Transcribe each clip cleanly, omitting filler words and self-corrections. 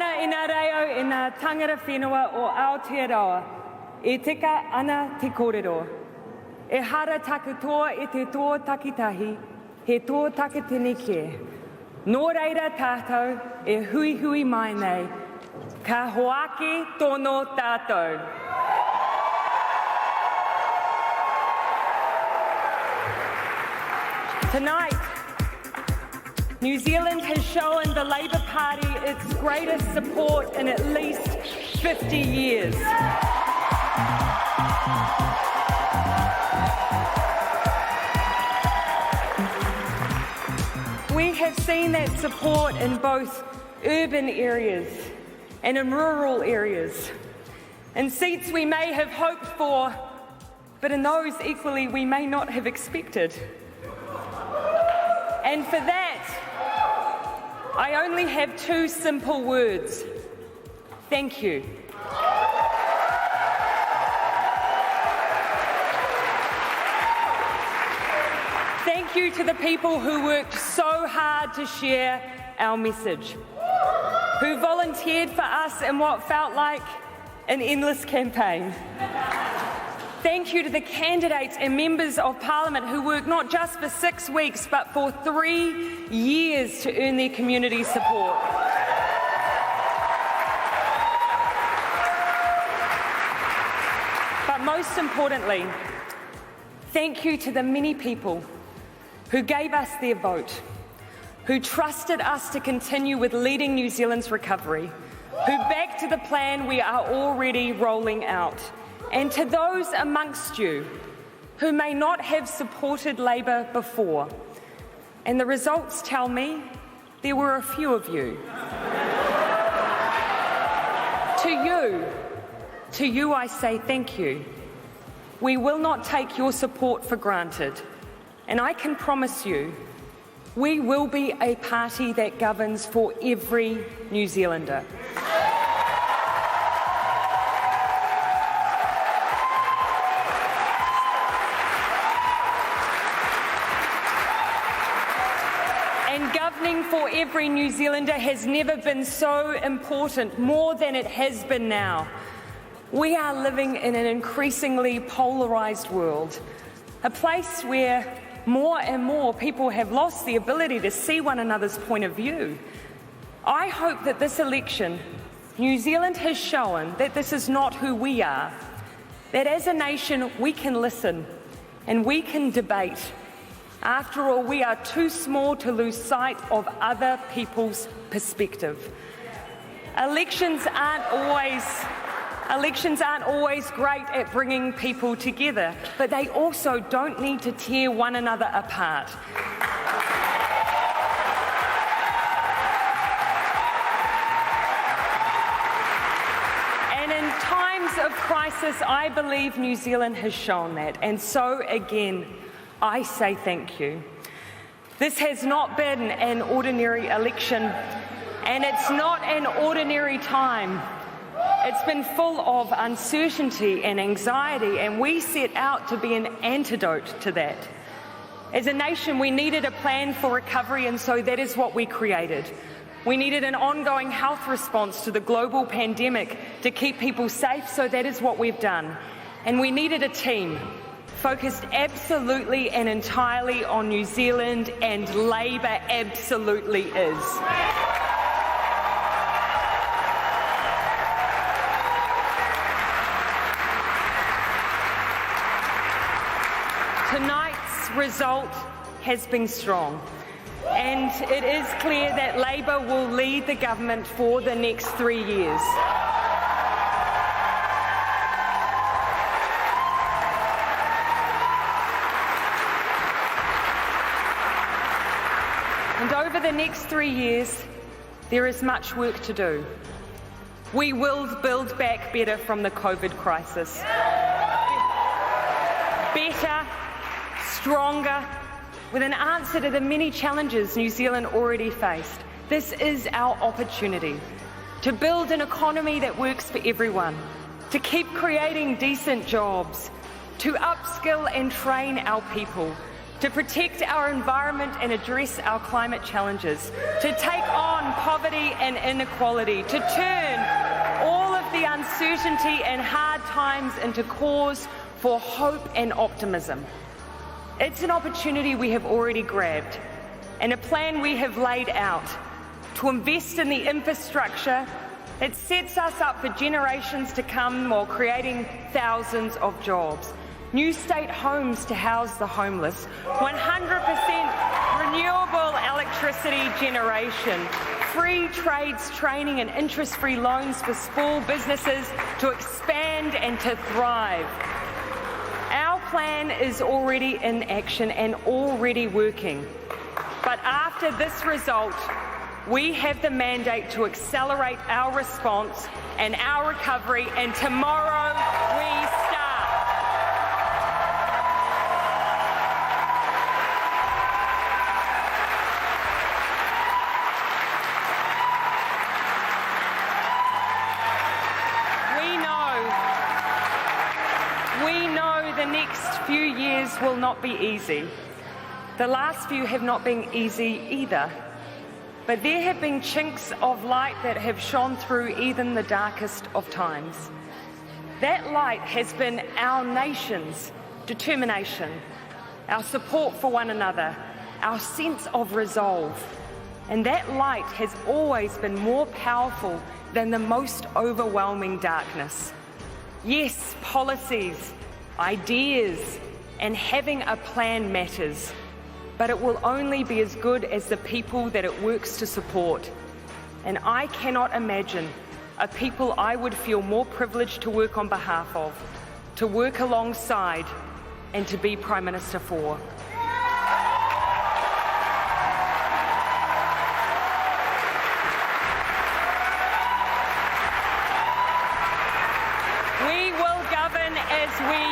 Moana ina reo ina tangara whenua o Aotearoa, e tika ana te kōrero. E hara taku toa e te tō takitahi, he tō takitini ke. Nō reira tātou e hui hui mai nei, ka hoaki tono tātou. Tonight, New Zealand has shown the Labour Party its greatest support in at least 50 years. We have seen that support in both urban areas and in rural areas, in seats we may have hoped for, but in those equally we may not have expected. And for that, I only have two simple words: thank you. Thank you to the people who worked so hard to share our message, who volunteered for us in what felt like an endless campaign. Thank you to the candidates and members of Parliament who worked not just for 6 weeks but for 3 years to earn their community support. But most importantly, thank you to the many people who gave us their vote, who trusted us to continue with leading New Zealand's recovery, who backed the plan we are already rolling out. And to those amongst you who may not have supported Labour before, and the results tell me there were a few of you. To you I say thank you. We will not take your support for granted, and I can promise you we will be a party that governs for every New Zealander. Governing for every New Zealander has never been so important, more than it has been now. We are living in an increasingly polarised world, a place where more and more people have lost the ability to see one another's point of view. I hope that this election, New Zealand has shown that this is not who we are, that as a nation we can listen and we can debate. After all, we are too small to lose sight of other people's perspective. Elections aren't always great at bringing people together, but they also don't need to tear one another apart. And in times of crisis, I believe New Zealand has shown that, and so again, I say thank you. This has not been an ordinary election, and it's not an ordinary time. It's been full of uncertainty and anxiety, and we set out to be an antidote to that. As a nation, we needed a plan for recovery, and so that is what we created. We needed an ongoing health response to the global pandemic to keep people safe, so that is what we've done. And we needed a team focused absolutely and entirely on New Zealand, and Labour absolutely is. Tonight's result has been strong, and it is clear that Labour will lead the government for the next 3 years. And over the next 3 years, there is much work to do. We will build back better from the COVID crisis. Better, stronger, with an answer to the many challenges New Zealand already faced. This is our opportunity to build an economy that works for everyone, to keep creating decent jobs, to upskill and train our people, to protect our environment and address our climate challenges, to take on poverty and inequality, to turn all of the uncertainty and hard times into cause for hope and optimism. It's an opportunity we have already grabbed and a plan we have laid out to invest in the infrastructure that sets us up for generations to come while creating thousands of jobs. New state homes to house the homeless, 100% renewable electricity generation, free trades training and interest-free loans for small businesses to expand and to thrive. Our plan is already in action and already working. But after this result, we have the mandate to accelerate our response and our recovery, and tomorrow we start. We know the next few years will not be easy. The last few have not been easy either. But there have been chinks of light that have shone through even the darkest of times. That light has been our nation's determination, our support for one another, our sense of resolve. And that light has always been more powerful than the most overwhelming darkness. Yes, policies, ideas, and having a plan matters, but it will only be as good as the people that it works to support. And I cannot imagine a people I would feel more privileged to work on behalf of, to work alongside, and to be Prime Minister for. We will govern as we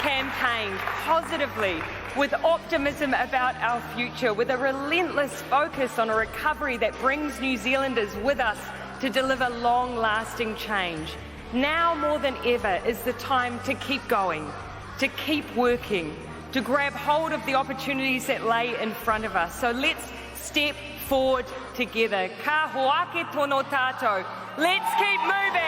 campaign positively, with optimism about our future, with a relentless focus on a recovery that brings New Zealanders with us to deliver long-lasting change. Now more than ever is the time to keep going, to keep working, to grab hold of the opportunities that lay in front of us. So let's step forward together. Ka hoake tono tātou. Let's keep moving.